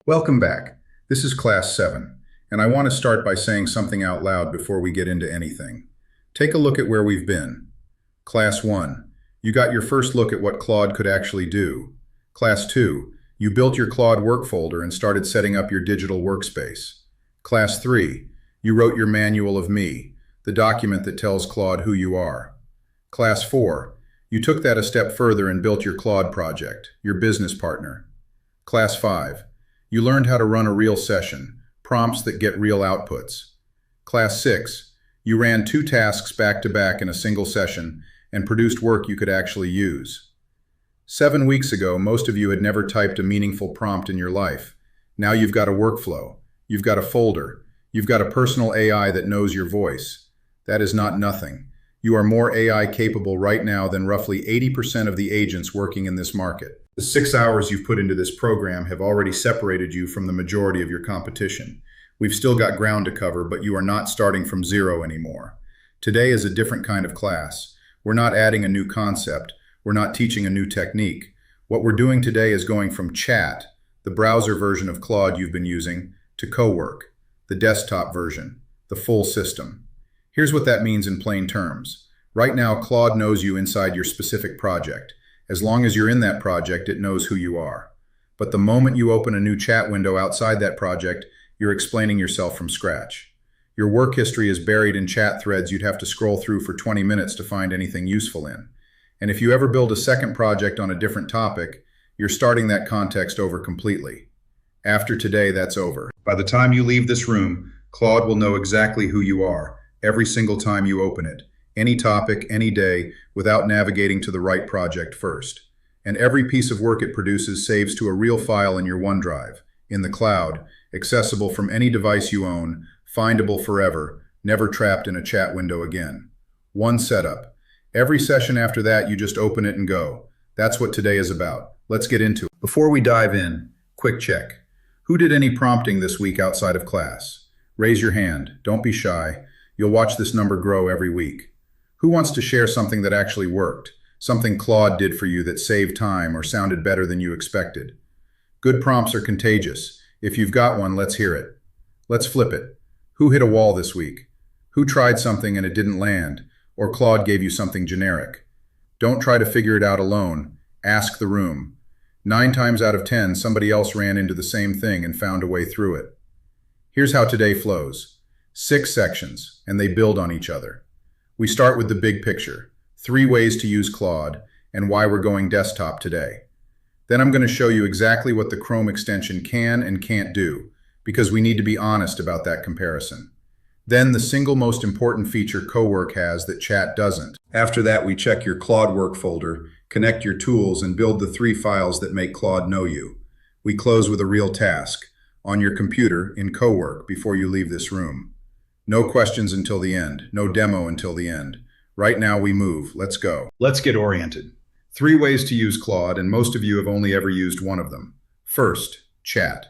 Welcome back. This is Class 7, and I want to start by saying something out loud before we get into anything. Take a look at where we've been. Class 1, you got your first look at what Claude could actually do. Class 2, you built your Claude work folder and started setting up your digital workspace. Class 3, you wrote your Manual of Me, the document that tells Claude who you are. Class 4, you took that a step further and built your Claude project, your business partner. Class 5, you learned how to run a real session, prompts that get real outputs. Class 6, you ran 2 tasks back to back in a single session and produced work you could actually use. 7 weeks ago, most of you had never typed a meaningful prompt in your life. Now you've got a workflow, you've got a folder, you've got a personal AI that knows your voice. That is not nothing. You are more AI capable right now than roughly 80% of the agents working in this market. The 6 hours you've put into this program have already separated you from the majority of your competition. We've still got ground to cover, but you are not starting from zero anymore. Today is a different kind of class. We're not adding a new concept. We're not teaching a new technique. What we're doing today is going from chat, the browser version of Claude you've been using, to cowork, the desktop version, the full system. Here's what that means in plain terms. Right now, Claude knows you inside your specific project. As long as you're in that project, it knows who you are. But the moment you open a new chat window outside that project, you're explaining yourself from scratch. Your work history is buried in chat threads you'd have to scroll through for 20 minutes to find anything useful in. And if you ever build a second project on a different topic, you're starting that context over completely. After today, that's over. By the time you leave this room, Claude will know exactly who you are, every single time you open it. Any topic, any day, without navigating to the right project first. And every piece of work it produces saves to a real file in your OneDrive, in the cloud, accessible from any device you own, findable forever, never trapped in a chat window again. One setup. Every session after that, you just open it and go. That's what today is about. Let's get into it. Before we dive in, quick check. Who did any prompting this week outside of class? Raise your hand. Don't be shy. You'll watch this number grow every week. Who wants to share something that actually worked? Something Claude did for you that saved time or sounded better than you expected? Good prompts are contagious. If you've got one, let's hear it. Let's flip it. Who hit a wall this week? Who tried something and it didn't land? Or Claude gave you something generic? Don't try to figure it out alone. Ask the room. 9 times out of 10, somebody else ran into the same thing and found a way through it. Here's how today flows. 6 sections, and they build on each other. We start with the big picture, 3 ways to use Claude, and why we're going desktop today. Then I'm going to show you exactly what the Chrome extension can and can't do, because we need to be honest about that comparison. Then the single most important feature Cowork has that chat doesn't. After that, we check your Claude work folder, connect your tools, and build the 3 files that make Claude know you. We close with a real task, on your computer in Cowork before you leave this room. No questions until the end. No demo until the end. Right now we move. Let's go. Let's get oriented. 3 ways to use Claude, and most of you have only ever used one of them. First, chat.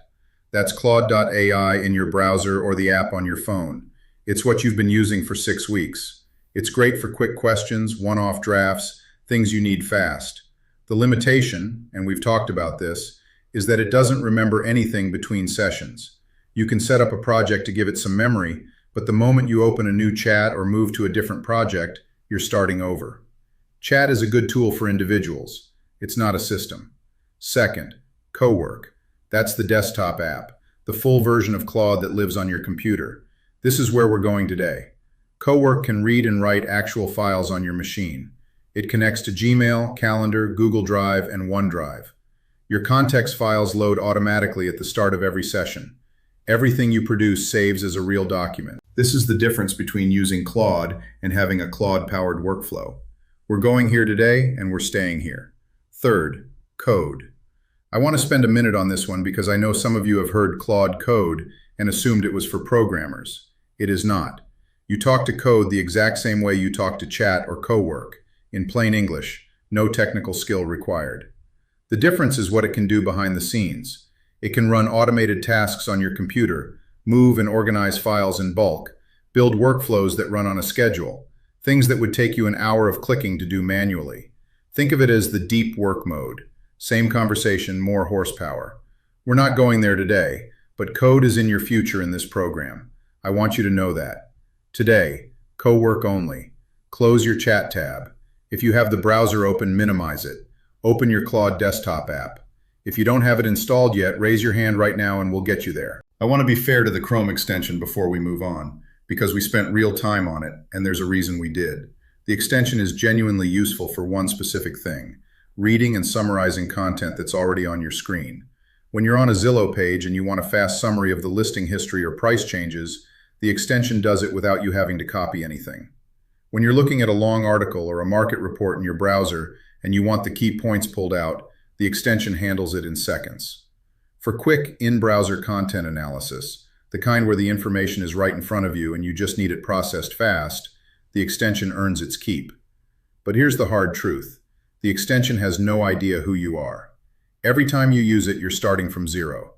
That's Claude.ai in your browser or the app on your phone. It's what you've been using for 6 weeks. It's great for quick questions, one-off drafts, things you need fast. The limitation, and we've talked about this, is that it doesn't remember anything between sessions. You can set up a project to give it some memory, but the moment you open a new chat or move to a different project, you're starting over. Chat is a good tool for individuals. It's not a system. Second, Cowork. That's the desktop app, the full version of Claude that lives on your computer. This is where we're going today. Cowork can read and write actual files on your machine. It connects to Gmail, Calendar, Google Drive, and OneDrive. Your context files load automatically at the start of every session. Everything you produce saves as a real document. This is the difference between using Claude and having a Claude-powered workflow. We're going here today, and we're staying here. Third, code. I want to spend a minute on this one because I know some of you have heard Claude code and assumed it was for programmers. It is not. You talk to code the exact same way you talk to chat or Cowork. In plain English, no technical skill required. The difference is what it can do behind the scenes. It can run automated tasks on your computer, move and organize files in bulk, build workflows that run on a schedule, things that would take you an hour of clicking to do manually. Think of it as the deep work mode. Same conversation, more horsepower. We're not going there today, but code is in your future in this program. I want you to know that. Today, co-work only. Close your chat tab. If you have the browser open, minimize it. Open your Claude desktop app. If you don't have it installed yet, raise your hand right now and we'll get you there. I want to be fair to the Chrome extension before we move on, because we spent real time on it, and there's a reason we did. The extension is genuinely useful for one specific thing: reading and summarizing content that's already on your screen. When you're on a Zillow page and you want a fast summary of the listing history or price changes, the extension does it without you having to copy anything. When you're looking at a long article or a market report in your browser and you want the key points pulled out, the extension handles it in seconds. For quick in-browser content analysis, the kind where the information is right in front of you and you just need it processed fast, the extension earns its keep. But here's the hard truth: the extension has no idea who you are. Every time you use it, you're starting from zero.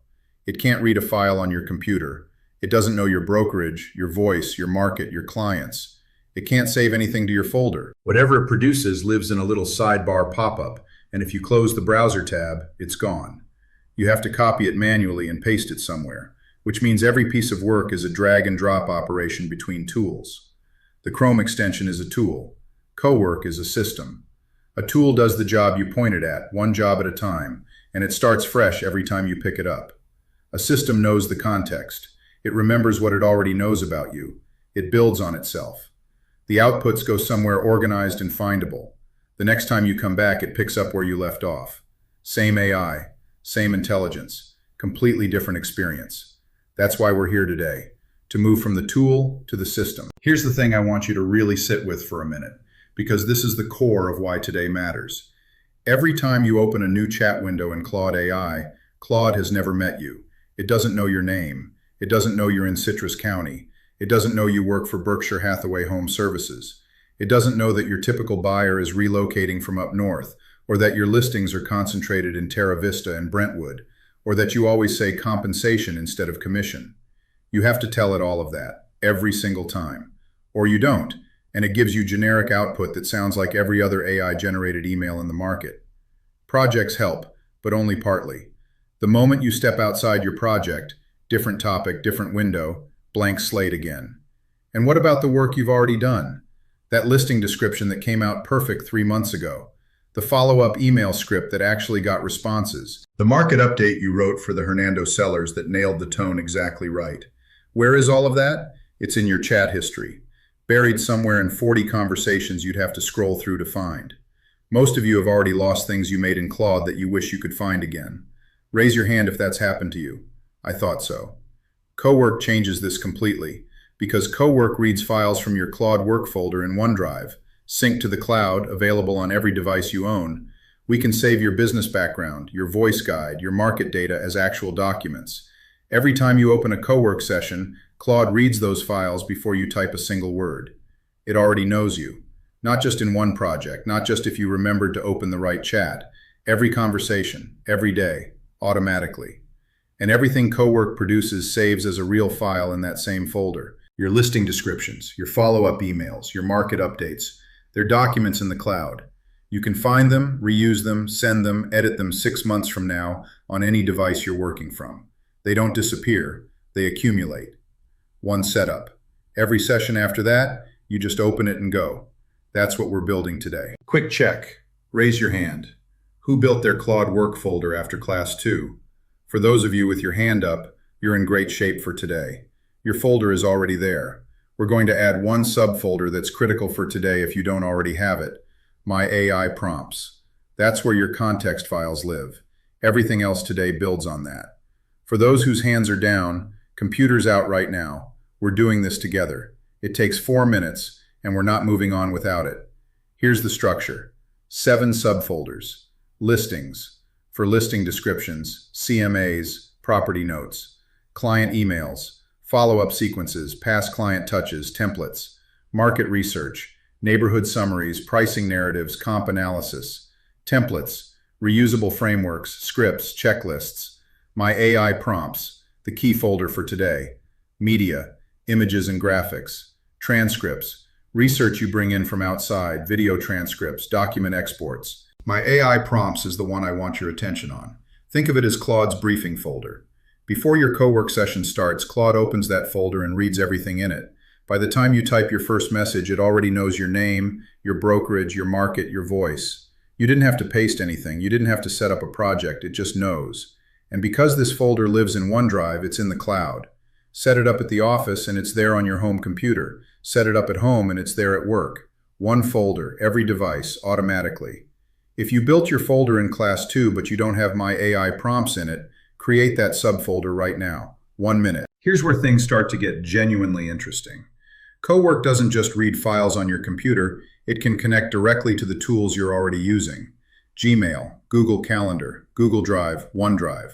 It can't read a file on your computer. It doesn't know your brokerage, your voice, your market, your clients. It can't save anything to your folder. Whatever it produces lives in a little sidebar pop-up, and if you close the browser tab, it's gone. You have to copy it manually and paste it somewhere, which means every piece of work is a drag-and-drop operation between tools. The Chrome extension is a tool. Co-work is a system. A tool does the job you point it at, one job at a time, and it starts fresh every time you pick it up. A system knows the context. It remembers what it already knows about you. It builds on itself. The outputs go somewhere organized and findable. The next time you come back, it picks up where you left off. Same AI, same intelligence, completely different experience. That's why we're here today, to move from the tool to the system. Here's the thing I want you to really sit with for a minute, because this is the core of why today matters. Every time you open a new chat window in Claude AI, Claude has never met you. It doesn't know your name. It doesn't know you're in Citrus County. It doesn't know you work for Berkshire Hathaway HomeServices. It doesn't know that your typical buyer is relocating from up north, or that your listings are concentrated in Terra Vista and Brentwood, or that you always say compensation instead of commission. You have to tell it all of that, every single time. Or you don't, and it gives you generic output that sounds like every other AI-generated email in the market. Projects help, but only partly. The moment you step outside your project, different topic, different window, blank slate again. And what about the work you've already done? That listing description that came out perfect 3 months ago. The follow-up email script that actually got responses. The market update you wrote for the Hernando sellers that nailed the tone exactly right. Where is all of that? It's in your chat history, buried somewhere in 40 conversations you'd have to scroll through to find. Most of you have already lost things you made in Claude that you wish you could find again. Raise your hand if that's happened to you. I thought so. Co-work changes this completely, because co-work reads files from your Claude work folder in OneDrive, synced to the cloud, available on every device you own. We can save your business background, your voice guide, your market data as actual documents. Every time you open a co-work session, Claude reads those files before you type a single word. It already knows you. Not just in one project, not just if you remembered to open the right chat. Every conversation, every day, automatically. And everything co-work produces saves as a real file in that same folder. Your listing descriptions, your follow-up emails, your market updates, they're documents in the cloud. You can find them, reuse them, send them, edit them 6 months from now on any device you're working from. They don't disappear, they accumulate. One setup. Every session after that, you just open it and go. That's what we're building today. Quick check. Raise your hand. Who built their Claude work folder after class 2? For those of you with your hand up, you're in great shape for today. Your folder is already there. We're going to add one subfolder that's critical for today if you don't already have it. My AI prompts. That's where your context files live. Everything else today builds on that. For those whose hands are down, computers out right now. We're doing this together. It takes 4 minutes, and we're not moving on without it. Here's the structure. 7 subfolders. Listings. For listing descriptions, CMAs, property notes, client emails, follow-up sequences, past client touches, templates, market research, neighborhood summaries, pricing narratives, comp analysis, templates, reusable frameworks, scripts, checklists, my AI prompts, the key folder for today, media, images and graphics, transcripts, research you bring in from outside, video transcripts, document exports. My AI prompts is the one I want your attention on. Think of it as Claude's briefing folder. Before your co-work session starts, Claude opens that folder and reads everything in it. By the time you type your first message, it already knows your name, your brokerage, your market, your voice. You didn't have to paste anything. You didn't have to set up a project. It just knows. And because this folder lives in OneDrive, it's in the cloud. Set it up at the office and it's there on your home computer. Set it up at home and it's there at work. One folder, every device, automatically. If you built your folder in Class 2 but you don't have my AI prompts in it, create that subfolder right now. 1 minute. Here's where things start to get genuinely interesting. CoWork doesn't just read files on your computer, it can connect directly to the tools you're already using. Gmail, Google Calendar, Google Drive, OneDrive.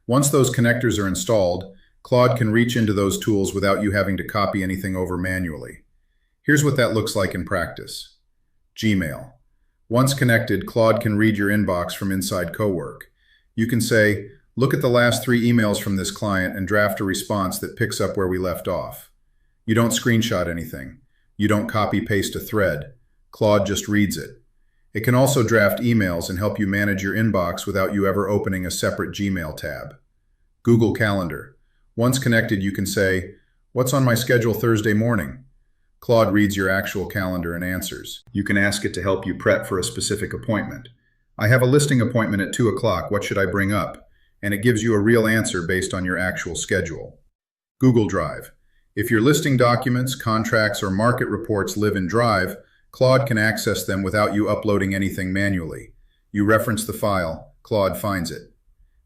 Once those connectors are installed, Claude can reach into those tools without you having to copy anything over manually. Here's what that looks like in practice. Gmail. Once connected, Claude can read your inbox from inside CoWork. You can say, look at the last 3 emails from this client and draft a response that picks up where we left off. You don't screenshot anything. You don't copy-paste a thread. Claude just reads it. It can also draft emails and help you manage your inbox without you ever opening a separate Gmail tab. Google Calendar. Once connected, you can say, what's on my schedule Thursday morning? Claude reads your actual calendar and answers. You can ask it to help you prep for a specific appointment. I have a listing appointment at 2 o'clock. What should I bring up? And it gives you a real answer based on your actual schedule. Google Drive. If your listing documents, contracts, or market reports live in Drive, Claude can access them without you uploading anything manually. You reference the file, Claude finds it.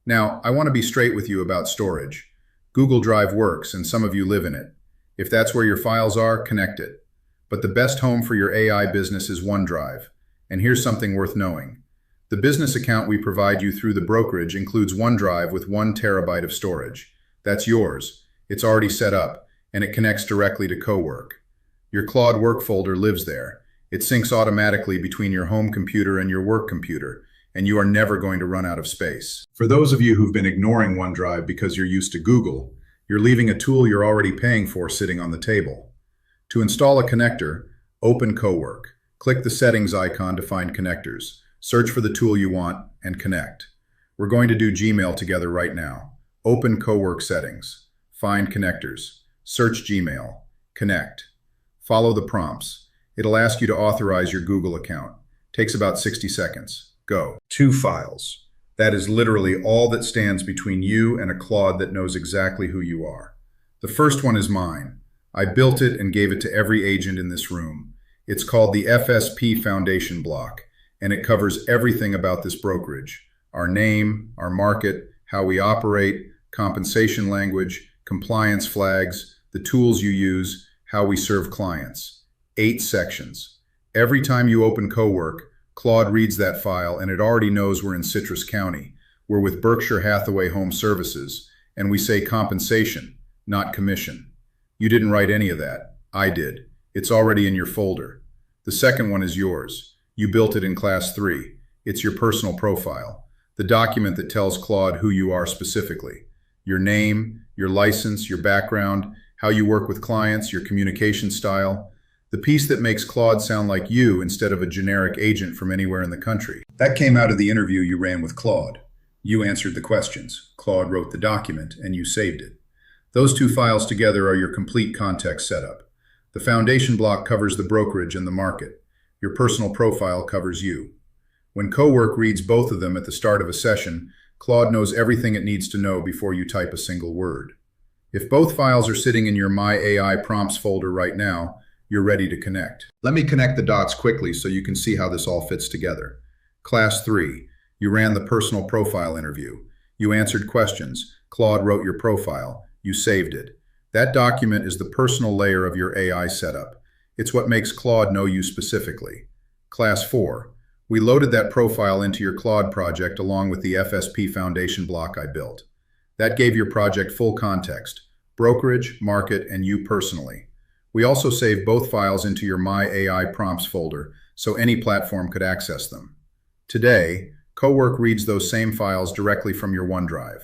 Now, I want to be straight with you about storage. Google Drive works, and some of you live in it. If that's where your files are, connect it. But the best home for your AI business is OneDrive. And here's something worth knowing. The business account we provide you through the brokerage includes OneDrive with 1 terabyte of storage. That's yours. It's already set up, and it connects directly to CoWork. Your Claude work folder lives there. It syncs automatically between your home computer and your work computer, and you are never going to run out of space. For those of you who've been ignoring OneDrive because you're used to Google, you're leaving a tool you're already paying for sitting on the table. To install a connector, open CoWork. Click the settings icon to find connectors. Search for the tool you want and connect. We're going to do Gmail together right now. Open CoWork settings. Find connectors. Search Gmail. Connect. Follow the prompts. It'll ask you to authorize your Google account. Takes about 60 seconds. Go. 2 files. That is literally all that stands between you and a Claude that knows exactly who you are. The first one is mine. I built it and gave it to every agent in this room. It's called the FSP Foundation Block, and it covers everything about this brokerage. Our name, our market, how we operate, compensation language, compliance flags, the tools you use, how we serve clients. 8 sections. Every time you open CoWork, Claude reads that file and it already knows we're in Citrus County. We're with Berkshire Hathaway HomeServices, and we say compensation, not commission. You didn't write any of that. I did. It's already in your folder. The second one is yours. You built it in Class 3. It's your personal profile, the document that tells Claude who you are specifically. Your name, your license, your background, how you work with clients, your communication style. The piece that makes Claude sound like you instead of a generic agent from anywhere in the country. That came out of the interview you ran with Claude. You answered the questions. Claude wrote the document, and you saved it. Those 2 files together are your complete context setup. The foundation block covers the brokerage and the market. Your personal profile covers you. When CoWork reads both of them at the start of a session, Claude knows everything it needs to know before you type a single word. If both files are sitting in your My AI Prompts folder right now, you're ready to connect. Let me connect the dots quickly so you can see how this all fits together. Class 3, you ran the personal profile interview. You answered questions. Claude wrote your profile. You saved it. That document is the personal layer of your AI setup. It's what makes Claude know you specifically. Class 4, we loaded that profile into your Claude project along with the FSP Foundation block I built. That gave your project full context, brokerage, market, and you personally. We also saved both files into your My AI Prompts folder, so any platform could access them. Today, CoWork reads those same files directly from your OneDrive.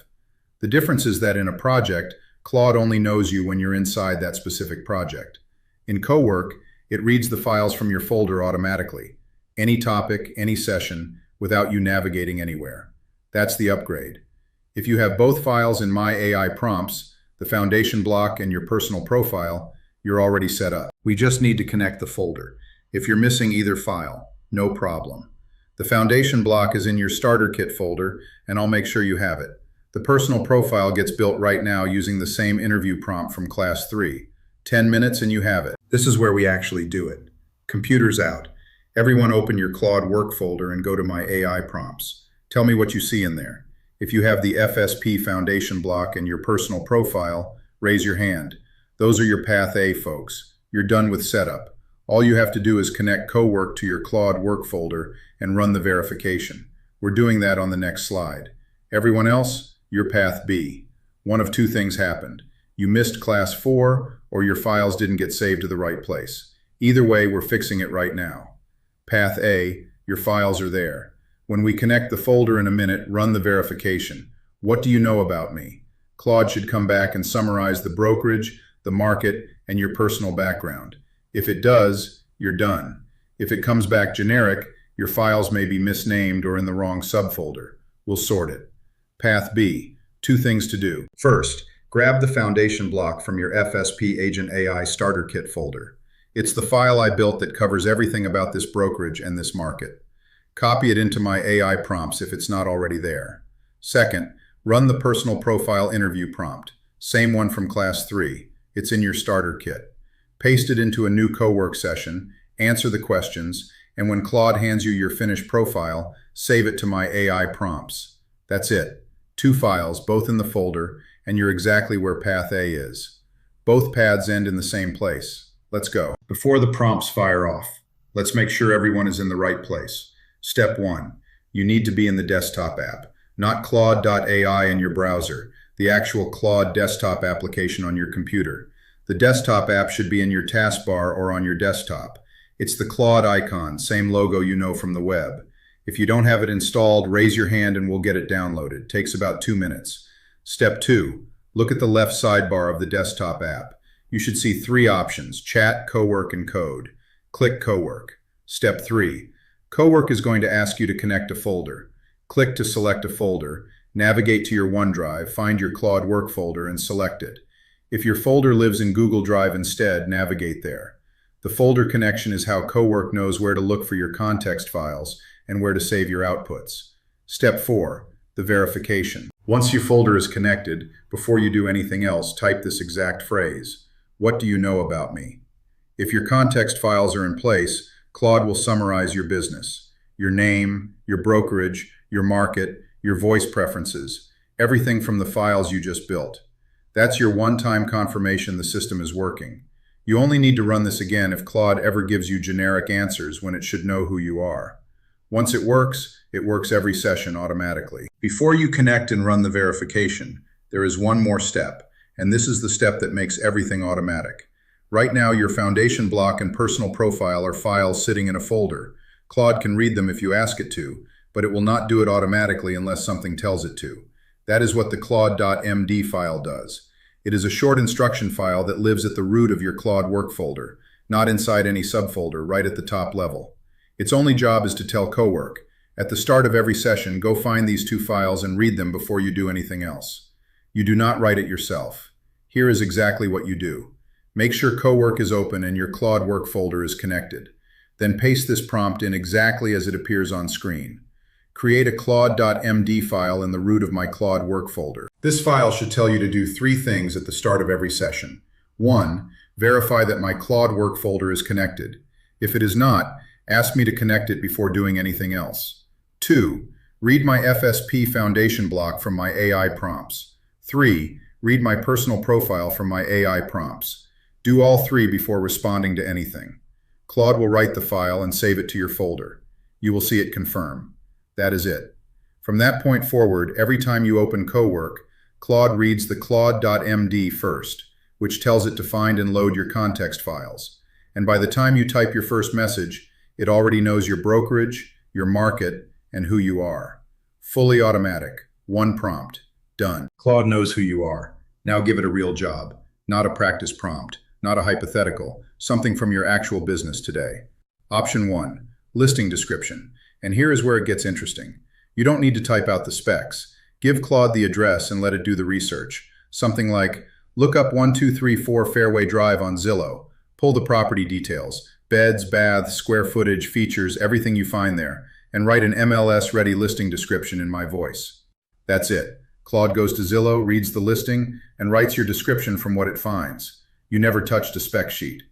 The difference is that in a project, Claude only knows you when you're inside that specific project. In CoWork, it reads the files from your folder automatically, any topic, any session, without you navigating anywhere. That's the upgrade. If you have both files in My AI Prompts, the foundation block and your personal profile, you're already set up. We just need to connect the folder. If you're missing either file, no problem. The foundation block is in your starter kit folder, and I'll make sure you have it. The personal profile gets built right now using the same interview prompt from Class 3. 10 minutes and you have it. This is where we actually do it. Computers out. Everyone open your Claude work folder and go to My AI Prompts. Tell me what you see in there. If you have the FSP foundation block and your personal profile, raise your hand. Those are your Path A folks. You're done with setup. All you have to do is connect CoWork to your Claude work folder and run the verification. We're doing that on the next slide. Everyone else, you're Path B. One of two things happened. You missed Class 4 or your files didn't get saved to the right place. Either way, we're fixing it right now. Path A, your files are there. When we connect the folder in a minute, run the verification. What do you know about me? Claude should come back and summarize the brokerage, the market, and your personal background. If it does, you're done. If it comes back generic, your files may be misnamed or in the wrong subfolder. We'll sort it. Path B, two things to do. First, grab the foundation block from your FSP Agent AI Starter Kit folder. It's the file I built that covers everything about this brokerage and this market. Copy it into My AI Prompts if it's not already there. Second, run the personal profile interview prompt. Same one from Class 3. It's in your starter kit. Paste it into a new CoWork session, answer the questions, and when Claude hands you your finished profile, save it to My AI Prompts. That's it. 2 files, both in the folder, and you're exactly where Path A is. Both paths end in the same place. Let's go. Before the prompts fire off, let's make sure everyone is in the right place. Step 1. You need to be in the desktop app, not Claude.ai in your browser, the actual Claude desktop application on your computer. The desktop app should be in your taskbar or on your desktop. It's the Claude icon, same logo you know from the web. If you don't have it installed, raise your hand and we'll get it downloaded. Takes about 2 minutes. Step 2. Look at the left sidebar of the desktop app. You should see 3 options: Chat, CoWork, and Code. Click CoWork. Step 3. CoWork is going to ask you to connect a folder. Click to select a folder, navigate to your OneDrive, find your Claude work folder, and select it. If your folder lives in Google Drive instead, navigate there. The folder connection is how CoWork knows where to look for your context files and where to save your outputs. Step 4. The verification. Once your folder is connected, before you do anything else, type this exact phrase. What do you know about me? If your context files are in place, Claude will summarize your business, your name, your brokerage, your market, your voice preferences, everything from the files you just built. That's your one-time confirmation the system is working. You only need to run this again if Claude ever gives you generic answers when it should know who you are. Once it works every session automatically. Before you connect and run the verification, there is one more step, and this is the step that makes everything automatic. Right now, your foundation block and personal profile are files sitting in a folder. Claude can read them if you ask it to, but it will not do it automatically unless something tells it to. That is what the Claude.md file does. It is a short instruction file that lives at the root of your Claude work folder, not inside any subfolder, right at the top level. Its only job is to tell CoWork, at the start of every session, go find these 2 files and read them before you do anything else. You do not write it yourself. Here is exactly what you do. Make sure CoWork is open and your Claude work folder is connected. Then paste this prompt in exactly as it appears on screen. Create a Claude.md file in the root of my Claude work folder. This file should tell you to do 3 things at the start of every session. 1. Verify that my Claude work folder is connected. If it is not, ask me to connect it before doing anything else. 2. Read my FSP foundation block from my AI prompts. 3. Read my personal profile from my AI prompts. Do all 3 before responding to anything. Claude will write the file and save it to your folder. You will see it confirm. That is it. From that point forward, every time you open CoWork, Claude reads the Claude.md first, which tells it to find and load your context files. And by the time you type your first message, it already knows your brokerage, your market, and who you are. Fully automatic. 1 prompt. Done. Claude knows who you are. Now give it a real job. Not a practice prompt. Not a hypothetical. Something from your actual business today. Option 1. Listing description. And here is where it gets interesting. You don't need to type out the specs. Give Claude the address and let it do the research. Something like, look up 1234 Fairway Drive on Zillow. Pull the property details, beds, baths, square footage, features, everything you find there, and write an MLS-ready listing description in my voice. That's it. Claude goes to Zillow, reads the listing, and writes your description from what it finds. You never touched a spec sheet.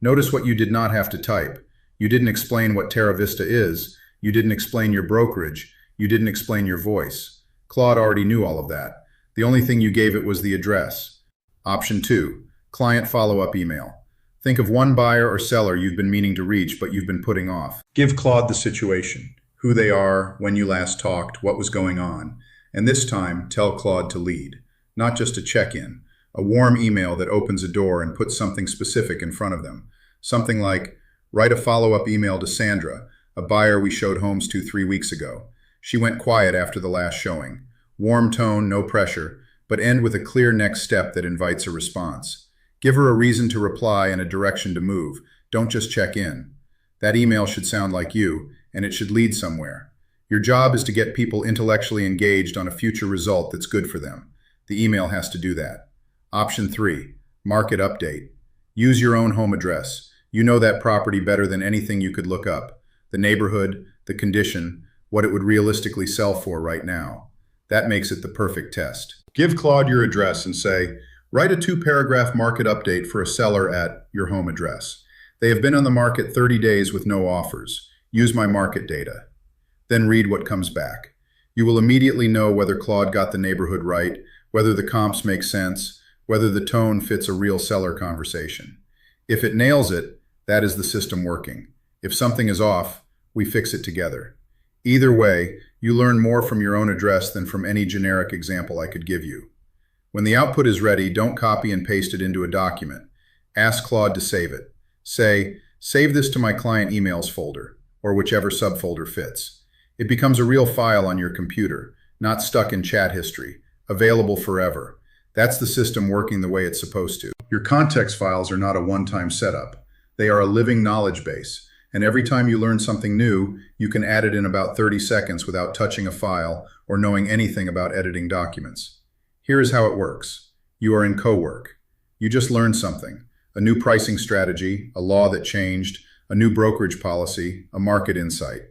Notice what you did not have to type. You didn't explain what Terra Vista is. You didn't explain your brokerage. You didn't explain your voice. Claude already knew all of that. The only thing you gave it was the address. Option 2, client follow-up email. Think of one buyer or seller you've been meaning to reach but you've been putting off. Give Claude the situation, who they are, when you last talked, what was going on. And this time, tell Claude to lead. Not just a check-in, a warm email that opens a door and puts something specific in front of them. Something like, write a follow-up email to Sandra, a buyer we showed homes to 3 weeks ago. She went quiet after the last showing. Warm tone, no pressure, but end with a clear next step that invites a response. Give her a reason to reply and a direction to move. Don't just check in. That email should sound like you, and it should lead somewhere. Your job is to get people intellectually engaged on a future result that's good for them. The email has to do that. Option 3, market update. Use your own home address. You know that property better than anything you could look up. The neighborhood, the condition, what it would realistically sell for right now. That makes it the perfect test. Give Claude your address and say, write a 2-paragraph market update for a seller at your home address. They have been on the market 30 days with no offers. Use my market data. Then read what comes back. You will immediately know whether Claude got the neighborhood right, whether the comps make sense, whether the tone fits a real seller conversation. If it nails it, that is the system working. If something is off, we fix it together. Either way, you learn more from your own address than from any generic example I could give you. When the output is ready, don't copy and paste it into a document. Ask Claude to save it. Say, save this to my client emails folder, or whichever subfolder fits. It becomes a real file on your computer, not stuck in chat history, available forever. That's the system working the way it's supposed to. Your context files are not a one-time setup. They are a living knowledge base, and every time you learn something new, you can add it in about 30 seconds without touching a file or knowing anything about editing documents. Here is how it works. You are in co-work. You just learned something, a new pricing strategy, a law that changed, a new brokerage policy, a market insight.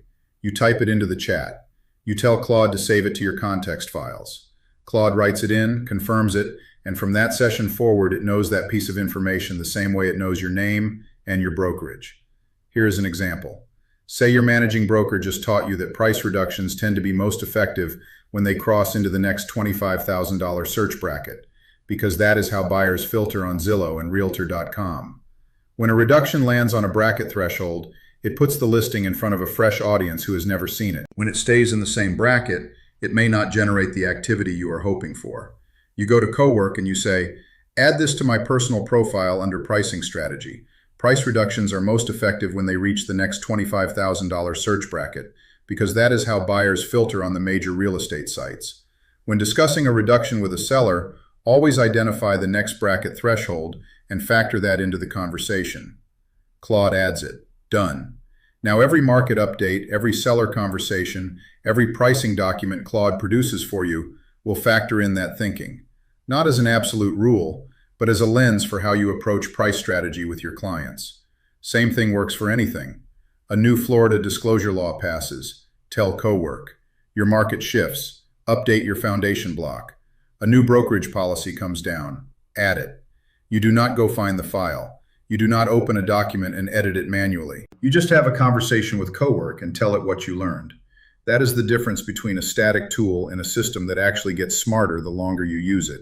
You type it into the chat. You tell Claude to save it to your context files. Claude writes it in, confirms it, and from that session forward, it knows that piece of information the same way it knows your name and your brokerage. Here is an example. Say your managing broker just taught you that price reductions tend to be most effective when they cross into the next $25,000 search bracket, because that is how buyers filter on Zillow and Realtor.com. When a reduction lands on a bracket threshold, it puts the listing in front of a fresh audience who has never seen it. When it stays in the same bracket, it may not generate the activity you are hoping for. You go to Cowork and you say, add this to my personal profile under pricing strategy. Price reductions are most effective when they reach the next $25,000 search bracket, because that is how buyers filter on the major real estate sites. When discussing a reduction with a seller, always identify the next bracket threshold and factor that into the conversation. Claude adds it. Done. Now every market update, every seller conversation, every pricing document Claude produces for you will factor in that thinking. Not as an absolute rule, but as a lens for how you approach price strategy with your clients. Same thing works for anything. A new Florida disclosure law passes. Tell Cowork. Your market shifts. Update your foundation block. A new brokerage policy comes down. Add it. You do not go find the file. You do not open a document and edit it manually. You just have a conversation with Cowork and tell it what you learned. That is the difference between a static tool and a system that actually gets smarter the longer you use it.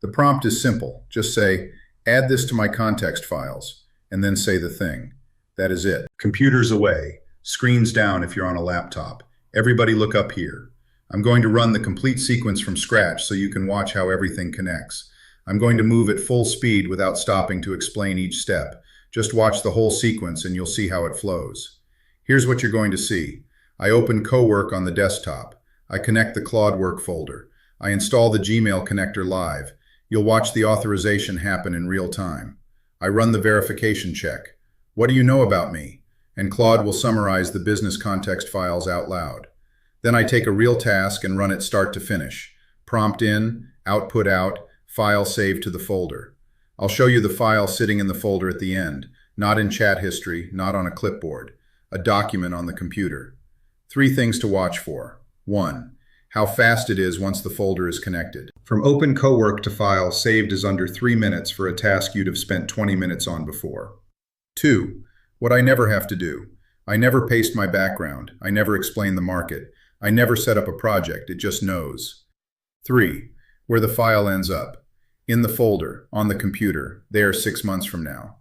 The prompt is simple. Just say, add this to my context files, and then say the thing. That is it. Computers away, screens down if you're on a laptop. Everybody look up here. I'm going to run the complete sequence from scratch so you can watch how everything connects. I'm going to move at full speed without stopping to explain each step. Just watch the whole sequence and you'll see how it flows. Here's what you're going to see. I open Cowork on the desktop. I connect the Claude Work folder. I install the Gmail connector live. You'll watch the authorization happen in real time. I run the verification check. What do you know about me? And Claude will summarize the business context files out loud. Then I take a real task and run it start to finish. Prompt in, output out, file saved to the folder. I'll show you the file sitting in the folder at the end, not in chat history, not on a clipboard, a document on the computer. 3 things to watch for. 1. How fast it is once the folder is connected. From open cowork to file saved is under 3 minutes for a task you'd have spent 20 minutes on before. 2. What I never have to do. I never paste my background. I never explain the market. I never set up a project. It just knows. 3. Where the file ends up. In the folder, on the computer, there 6 months from now.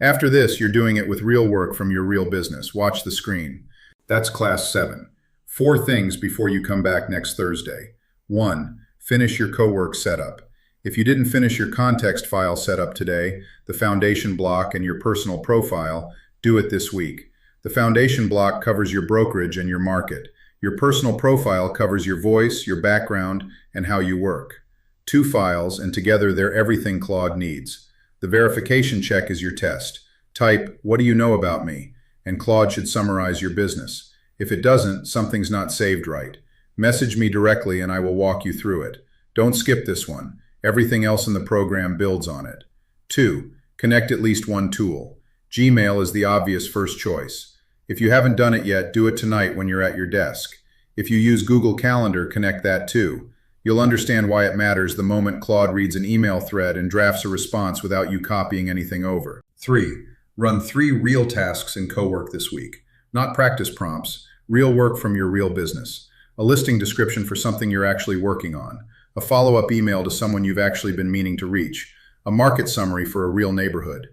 After this, you're doing it with real work from your real business. Watch the screen. That's class 7. 4 things before you come back next Thursday. 1. Finish your cowork setup. If you didn't finish your context file setup today, the foundation block and your personal profile, do it this week. The foundation block covers your brokerage and your market. Your personal profile covers your voice, your background, and how you work. 2 files, and together they're everything Claude needs. The verification check is your test. Type, "What do you know about me?" and Claude should summarize your business. If it doesn't, something's not saved right. Message me directly and I will walk you through it. Don't skip this one. Everything else in the program builds on it. 2. Connect at least one tool. Gmail is the obvious first choice. If you haven't done it yet, do it tonight when you're at your desk. If you use Google Calendar, connect that too. You'll understand why it matters the moment Claude reads an email thread and drafts a response without you copying anything over. 3. Run 3 real tasks in cowork this week. Not practice prompts, real work from your real business. A listing description for something you're actually working on. A follow-up email to someone you've actually been meaning to reach. A market summary for a real neighborhood.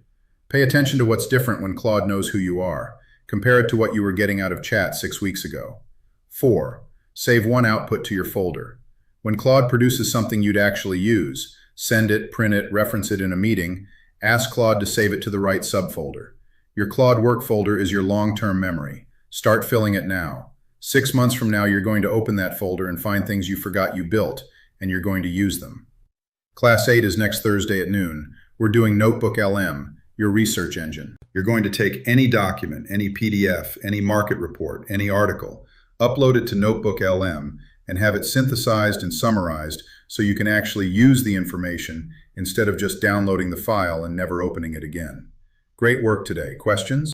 Pay attention to what's different when Claude knows who you are. Compare it to what you were getting out of chat 6 weeks ago. 4. Save one output to your folder. When Claude produces something you'd actually use, send it, print it, reference it in a meeting, ask Claude to save it to the right subfolder. Your Claude work folder is your long-term memory. Start filling it now. 6 months from now, you're going to open that folder and find things you forgot you built, and you're going to use them. Class 8 is next Thursday at noon. We're doing Notebook LM, your research engine. You're going to take any document, any PDF, any market report, any article, upload it to Notebook LM, and have it synthesized and summarized so you can actually use the information instead of just downloading the file and never opening it again. Great work today. Questions?